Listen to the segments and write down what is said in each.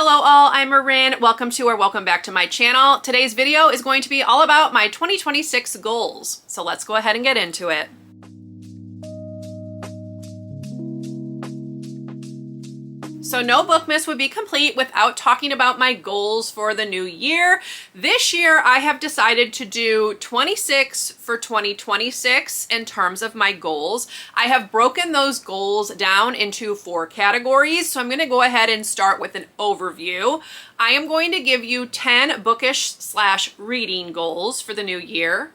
Hello all, I'm Marin. Welcome back to my channel. Today's video is going to be all about my 2026 goals. So let's go ahead and get into it. So no Bookmas would be complete without talking about my goals for the new year. This year I have decided to do 26 for 2026 in terms of my goals. I have broken those goals down into 4 categories. So I'm going to go ahead and start with an overview. I am going to give you 10 bookish/reading goals for the new year,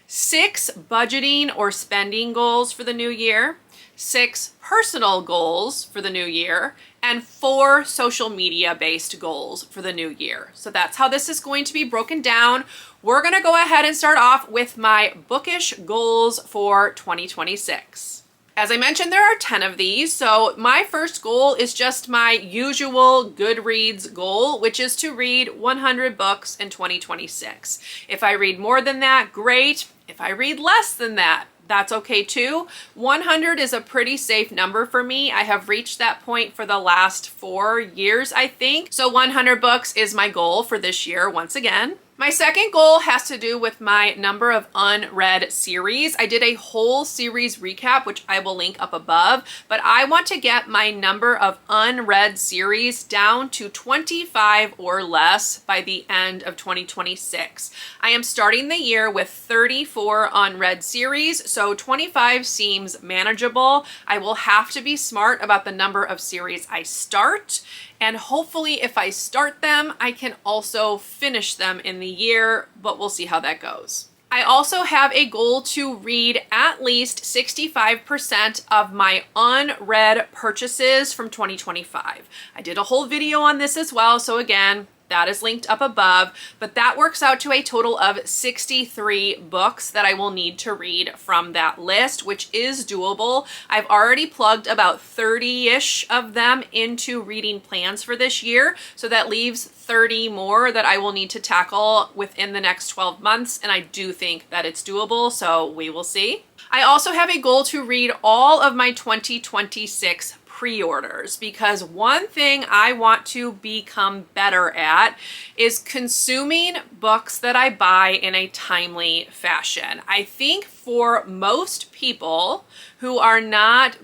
6 budgeting or spending goals for the new year, 6 personal goals for the new year, and 4 social media based goals for the new year. So that's how this is going to be broken down. We're going to go ahead and start off with my bookish goals for 2026. As I mentioned, there are 10 of these. So my first goal is just my usual Goodreads goal, which is to read 100 books in 2026. If I read more than that, great. If I read less than that, that's okay too. 100 is a pretty safe number for me. I have reached that point for the last 4 years, I think. So 100 books is my goal for this year once again. My second goal has to do with my number of unread series. I did a whole series recap, which I will link up above, but I want to get my number of unread series down to 25 or less by the end of 2026. I am starting the year with 34 unread series, so 25 seems manageable. I will have to be smart about the number of series I start. And hopefully if I start them, I can also finish them in the year, but we'll see how that goes. I also have a goal to read at least 65% of my unread purchases from 2025. I did a whole video on this as well, so again, that is linked up above, but that works out to a total of 63 books that I will need to read from that list, which is doable. I've already plugged about 30-ish of them into reading plans for this year, so that leaves 30 more that I will need to tackle within the next 12 months, and I do think that it's doable, so we will see. I also have a goal to read all of my 2026 pre-orders, because one thing I want to become better at is consuming books that I buy in a timely fashion. I think for most people who are not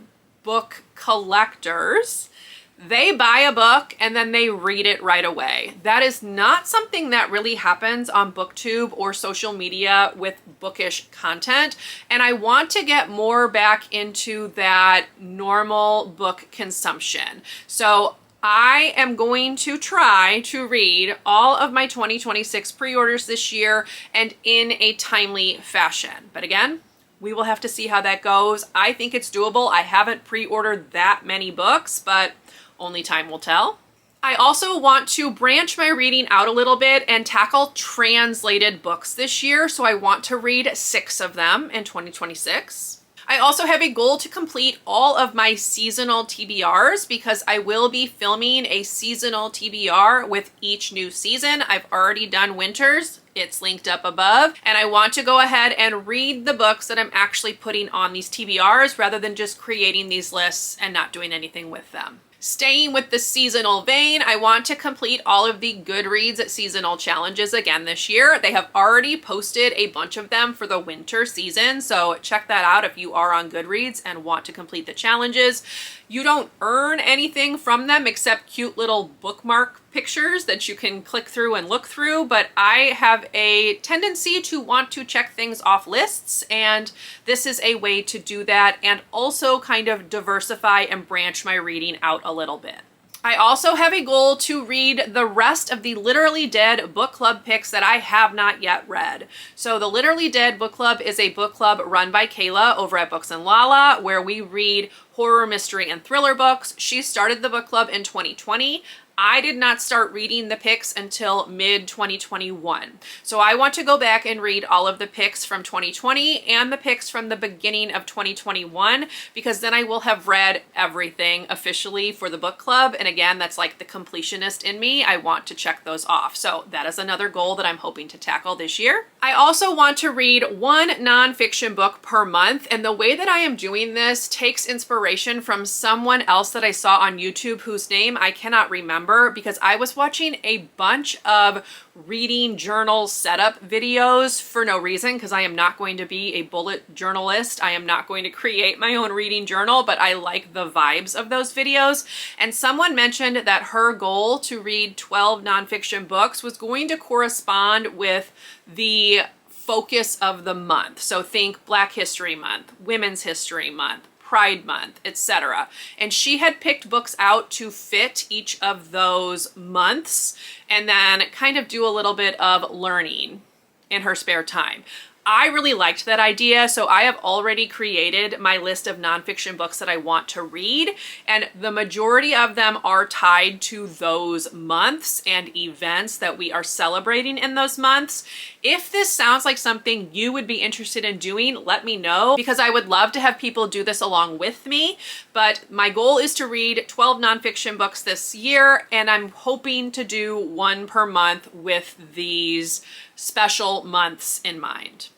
book collectors, they buy a book and then they read it right away. That is not something that really happens on BookTube or social media with bookish content. And I want to get more back into that normal book consumption. So I am going to try to read all of my 2026 pre-orders this year and in a timely fashion. But again, we will have to see how that goes. I think it's doable. I haven't pre-ordered that many books, but only time will tell. I also want to branch my reading out a little bit and tackle translated books this year. So I want to read 6 of them in 2026. I also have a goal to complete all of my seasonal TBRs because I will be filming a seasonal TBR with each new season. I've already done winters. It's linked up above, and I want to go ahead and read the books that I'm actually putting on these TBRs rather than just creating these lists and not doing anything with them. Staying with the seasonal vein, I want to complete all of the Goodreads seasonal challenges again this year. They have already posted a bunch of them for the winter season, so check that out if you are on Goodreads and want to complete the challenges. You don't earn anything from them except cute little bookmark pictures that you can click through and look through, but I have a tendency to want to check things off lists, and this is a way to do that and also kind of diversify and branch my reading out a little bit. I also have a goal to read the rest of the Literally Dead book club picks that I have not yet read. So the Literally Dead book club is a book club run by Kayla over at Books and Lala, where we read horror, mystery, and thriller books. She started the book club in 2020. I did not start reading the picks until mid-2021. So I want to go back and read all of the picks from 2020 and the picks from the beginning of 2021, because then I will have read everything officially for the book club. And again, that's like the completionist in me. I want to check those off. So that is another goal that I'm hoping to tackle this year. I also want to read 1 nonfiction book per month. And the way that I am doing this takes inspiration from someone else that I saw on YouTube whose name I cannot remember. November because I was watching a bunch of reading journal setup videos for no reason, because I am not going to be a bullet journalist. I am not going to create my own reading journal, but I like the vibes of those videos. And someone mentioned that her goal to read 12 nonfiction books was going to correspond with the focus of the month. So think Black History Month, Women's History Month, Pride Month, etc. And she had picked books out to fit each of those months and then kind of do a little bit of learning in her spare time. I really liked that idea, so I have already created my list of nonfiction books that I want to read, and the majority of them are tied to those months and events that we are celebrating in those months. If this sounds like something you would be interested in doing, let me know, because I would love to have people do this along with me. But my goal is to read 12 nonfiction books this year, and I'm hoping to do one per month with these special months in mind.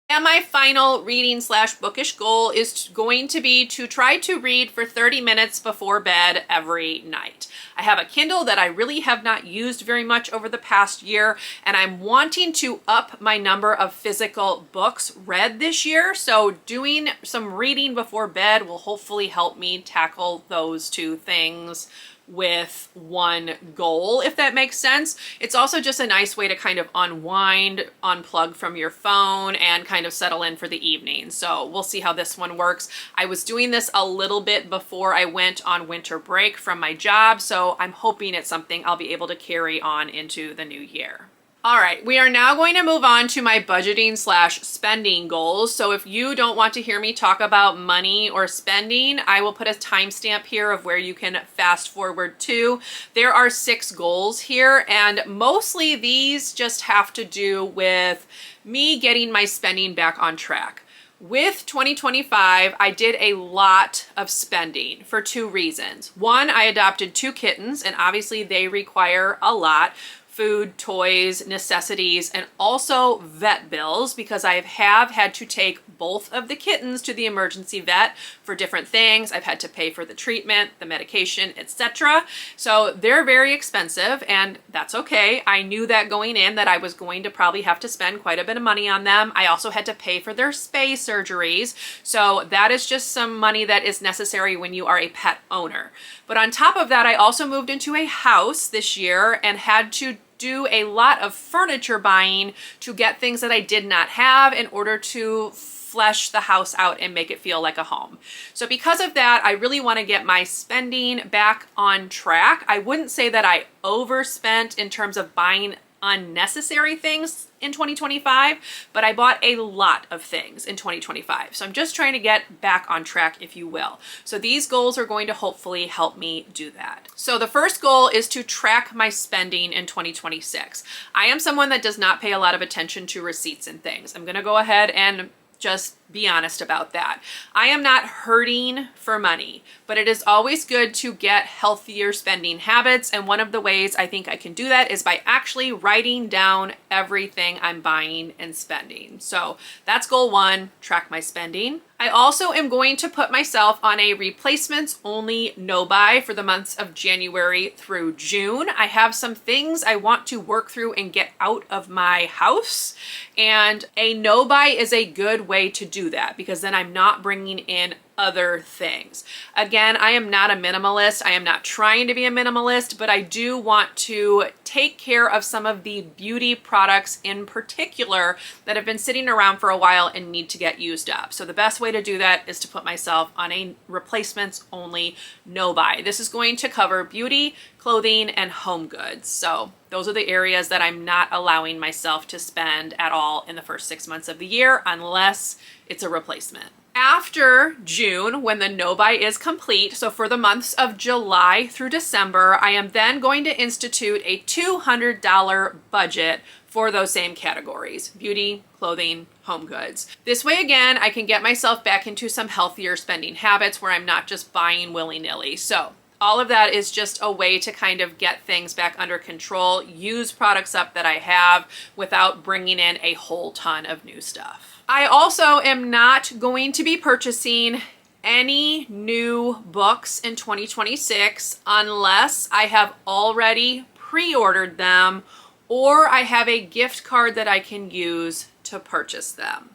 And my final reading / bookish goal is going to be to try to read for 30 minutes before bed every night. I have a Kindle that I really have not used very much over the past year, and I'm wanting to up my number of physical books read this year. So doing some reading before bed will hopefully help me tackle those two things with one goal, if that makes sense. It's also just a nice way to kind of unwind, unplug from your phone, and kind of settle in for the evening. So we'll see how this one works. I was doing this a little bit before I went on winter break from my job, so I'm hoping it's something I'll be able to carry on into the new year. All right, we are now going to move on to my budgeting / spending goals. So if you don't want to hear me talk about money or spending, I will put a timestamp here of where you can fast forward to. There are 6 goals here, and mostly these just have to do with me getting my spending back on track. With 2025, I did a lot of spending for 2 reasons. One, I adopted 2 kittens, and obviously they require a lot. Food, toys, necessities, and also vet bills, because I have had to take both of the kittens to the emergency vet for different things. I've had to pay for the treatment, the medication, etc. So they're very expensive, and that's okay. I knew that going in that I was going to probably have to spend quite a bit of money on them. I also had to pay for their spay surgeries. So that is just some money that is necessary when you are a pet owner. But on top of that, I also moved into a house this year and had to do a lot of furniture buying to get things that I did not have in order to flesh the house out and make it feel like a home. So because of that, I really want to get my spending back on track. I wouldn't say that I overspent in terms of buying unnecessary things in 2025, but I bought a lot of things in 2025. So I'm just trying to get back on track, if you will. So these goals are going to hopefully help me do that. So the first goal is to track my spending in 2026. I am someone that does not pay a lot of attention to receipts and things. I'm going to go ahead and just be honest about that. I am not hurting for money, but it is always good to get healthier spending habits. And one of the ways I think I can do that is by actually writing down everything I'm buying and spending. So that's goal 1, track my spending. I also am going to put myself on a replacements only no buy for the months of January through June. I have some things I want to work through and get out of my house, and a no buy is a good way to do that, because then I'm not bringing in other things. Again, I am not a minimalist. I am not trying to be a minimalist, but I do want to take care of some of the beauty products in particular that have been sitting around for a while and need to get used up. So the best way to do that is to put myself on a replacements only no buy. This is going to cover beauty, clothing, and home goods. So those are the areas that I'm not allowing myself to spend at all in the first 6 months of the year unless it's a replacement. After June, when the no buy is complete, so for the months of July through December, I am then going to institute a $200 budget for those same categories: beauty, clothing, home goods. This way, again, I can get myself back into some healthier spending habits where I'm not just buying willy-nilly. So all of that is just a way to kind of get things back under control, use products up that I have without bringing in a whole ton of new stuff. I also am not going to be purchasing any new books in 2026 unless I have already pre-ordered them or I have a gift card that I can use to purchase them.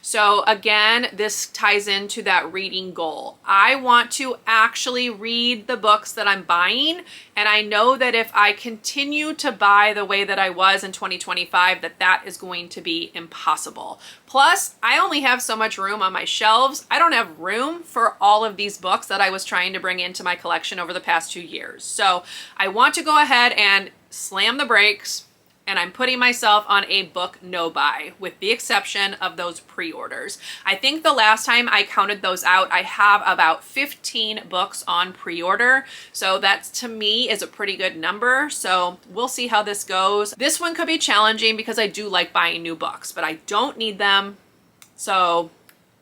So again, this ties into that reading goal. I want to actually read the books that I'm buying, and I know that if I continue to buy the way that I was in 2025, that is going to be impossible. Plus, I only have so much room on my shelves. I don't have room for all of these books that I was trying to bring into my collection over the past 2 years. So I want to go ahead and slam the brakes, and I'm putting myself on a book no buy with the exception of those pre-orders. I think the last time I counted those out, I have about 15 books on pre-order. So that to me is a pretty good number. So we'll see how this goes. This one could be challenging because I do like buying new books, but I don't need them. So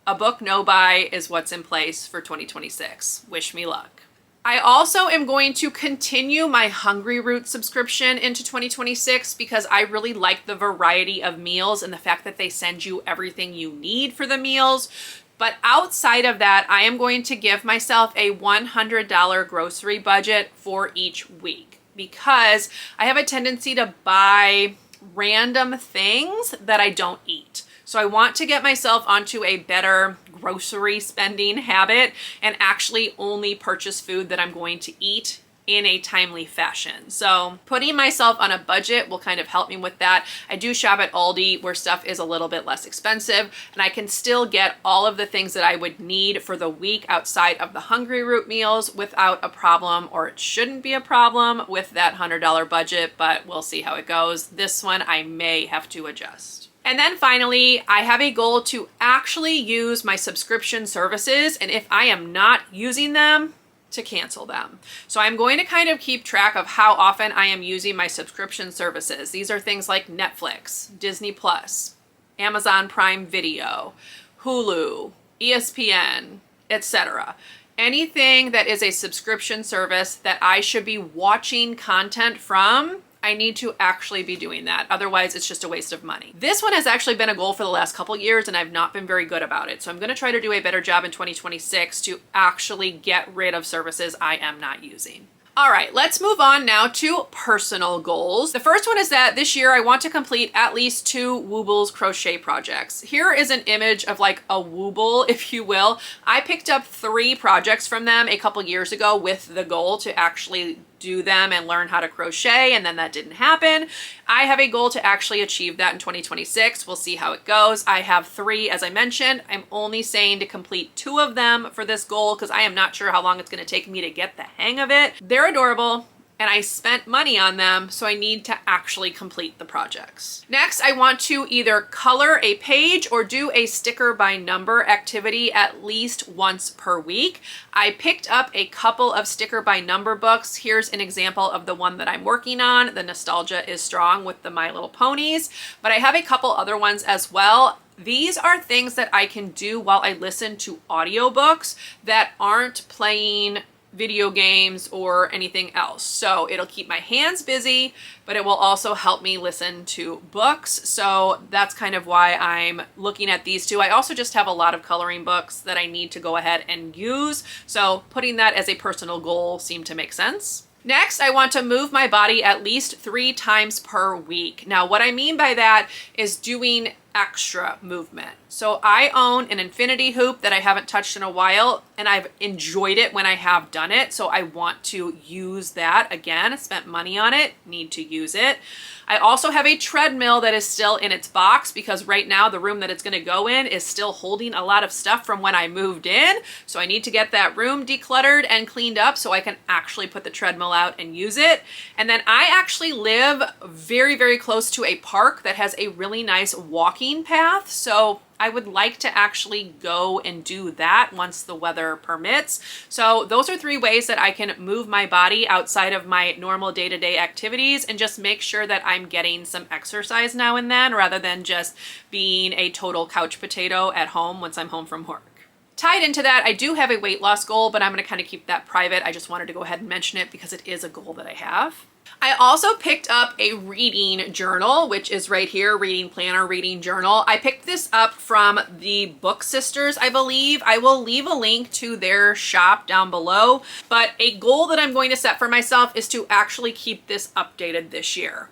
a book no buy is what's in place for 2026. Wish me luck. I also am going to continue my Hungry Root subscription into 2026 because I really like the variety of meals and the fact that they send you everything you need for the meals. But outside of that, I am going to give myself a $100 grocery budget for each week because I have a tendency to buy random things that I don't eat. So I want to get myself onto a better grocery spending habit and actually only purchase food that I'm going to eat in a timely fashion. So putting myself on a budget will kind of help me with that. I do shop at Aldi where stuff is a little bit less expensive and I can still get all of the things that I would need for the week outside of the Hungry Root meals without a problem, or it shouldn't be a problem with that $100 budget, but we'll see how it goes. This one I may have to adjust. And then finally, I have a goal to actually use my subscription services, and if I am not using them, to cancel them. So I'm going to kind of keep track of how often I am using my subscription services. These are things like Netflix, Disney Plus, Amazon Prime Video, Hulu, ESPN, etc. Anything that is a subscription service that I should be watching content from, I need to actually be doing that. Otherwise, it's just a waste of money. This one has actually been a goal for the last couple years and I've not been very good about it. So I'm gonna try to do a better job in 2026 to actually get rid of services I am not using. All right, let's move on now to personal goals. The first one is that this year I want to complete at least 2 Woobles crochet projects. Here is an image of like a Wooble, if you will. I picked up 3 projects from them a couple years ago with the goal to actually do them and learn how to crochet, and then that didn't happen. I have a goal to actually achieve that in 2026. We'll see how it goes. I have 3, as I mentioned. I'm only saying to complete 2 of them for this goal because I am not sure how long it's going to take me to get the hang of it. They're adorable and I spent money on them, so I need to actually complete the projects. Next, I want to either color a page or do a sticker by number activity at least once per week. I picked up a couple of sticker by number books. Here's an example of the one that I'm working on. The nostalgia is strong with the My Little Ponies, but I have a couple other ones as well. These are things that I can do while I listen to audiobooks that aren't playing video games or anything else. So it'll keep my hands busy, but it will also help me listen to books. So that's kind of why I'm looking at these 2. I also just have a lot of coloring books that I need to go ahead and use. So putting that as a personal goal seemed to make sense. Next, I want to move my body at least 3 times per week. Now, what I mean by that is doing extra movement. So I own an infinity hoop that I haven't touched in a while, and I've enjoyed it when I have done it. So I want to use that again. I spent money on it, need to use it. I also have a treadmill that is still in its box because right now the room that it's going to go in is still holding a lot of stuff from when I moved in. So I need to get that room decluttered and cleaned up so I can actually put the treadmill out and use it. And then I actually live very, very close to a park that has a really nice walking path. So I would like to actually go and do that once the weather permits. So those are 3 ways that I can move my body outside of my normal day-to-day activities and just make sure that I'm getting some exercise now and then rather than just being a total couch potato at home once I'm home from work. Tied into that, I do have a weight loss goal, but I'm going to kind of keep that private. I just wanted to go ahead and mention it because it is a goal that I have. I also picked up a reading journal, which is right here, reading planner, reading journal. I picked this up from the Book Sisters, I believe. I will leave a link to their shop down below, but a goal that I'm going to set for myself is to actually keep this updated this year.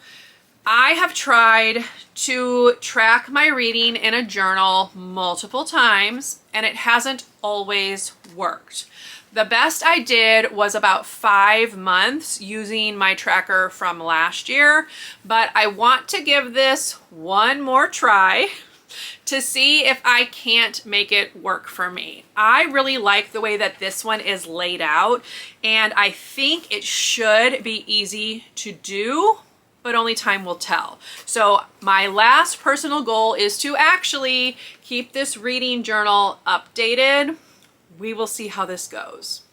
I have tried to track my reading in a journal multiple times, and it hasn't always worked. The best I did was about 5 months using my tracker from last year, but I want to give this one more try to see if I can't make it work for me. I really like the way that this one is laid out, and I think it should be easy to do, but only time will tell. So my last personal goal is to actually keep this reading journal updated. We will see how this goes.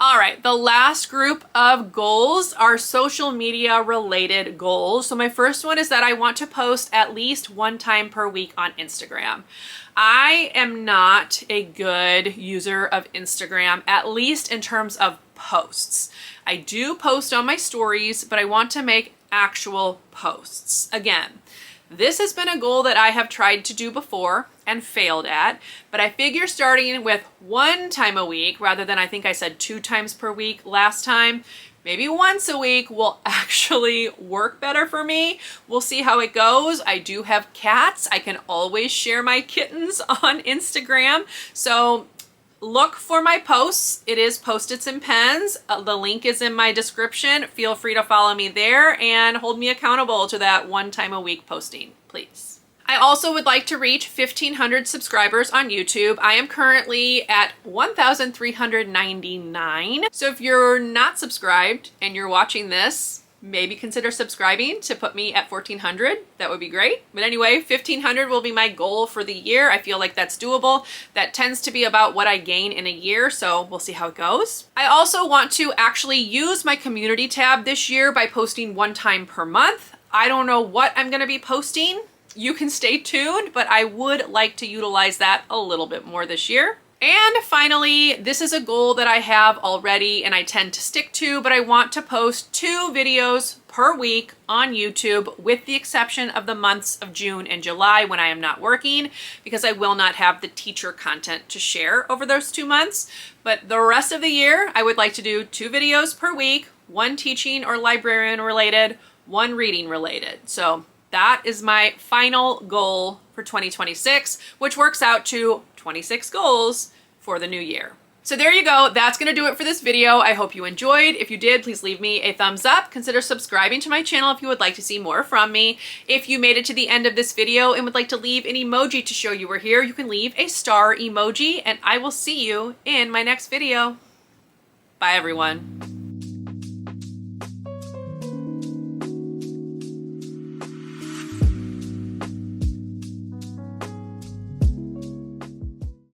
All right, the last group of goals are social media related goals. So my first one is that I want to post at least 1 time per week on Instagram. I am not a good user of Instagram, at least in terms of posts. I do post on my stories, but I want to make actual posts. Again, this has been a goal that I have tried to do before and failed at, but I figure starting with 1 time a week, rather than I think I said 2 times per week last time, maybe once a week will actually work better for me. We'll see how it goes. I do have cats. I can always share my kittens on Instagram. So look for my posts. It is Post-its and Pens. The link is in my description. Feel free to follow me there and hold me accountable to that 1 time a week posting, please. I also would like to reach 1,500 subscribers on YouTube. I am currently at 1,399. So if you're not subscribed and you're watching this, maybe consider subscribing to put me at 1,400. That would be great. But anyway, 1,500 will be my goal for the year. I feel like that's doable. That tends to be about what I gain in a year, so we'll see how it goes. I also want to actually use my community tab this year by posting 1 time per month. I don't know what I'm going to be posting. You can stay tuned, but I would like to utilize that a little bit more this year. And finally, this is a goal that I have already and I tend to stick to, but I want to post 2 videos per week on YouTube, with the exception of the months of June and July when I am not working, because I will not have the teacher content to share over those 2 months. But the rest of the year, I would like to do 2 videos per week, 1 teaching or librarian related, 1 reading related. So that is my final goal for 2026, which works out to 26 goals for the new year. So there you go. That's going to do it for this video. I hope you enjoyed. If you did, please leave me a thumbs up. Consider subscribing to my channel if you would like to see more from me. If you made it to the end of this video and would like to leave an emoji to show you were here, you can leave a star emoji, and I will see you in my next video. Bye, everyone.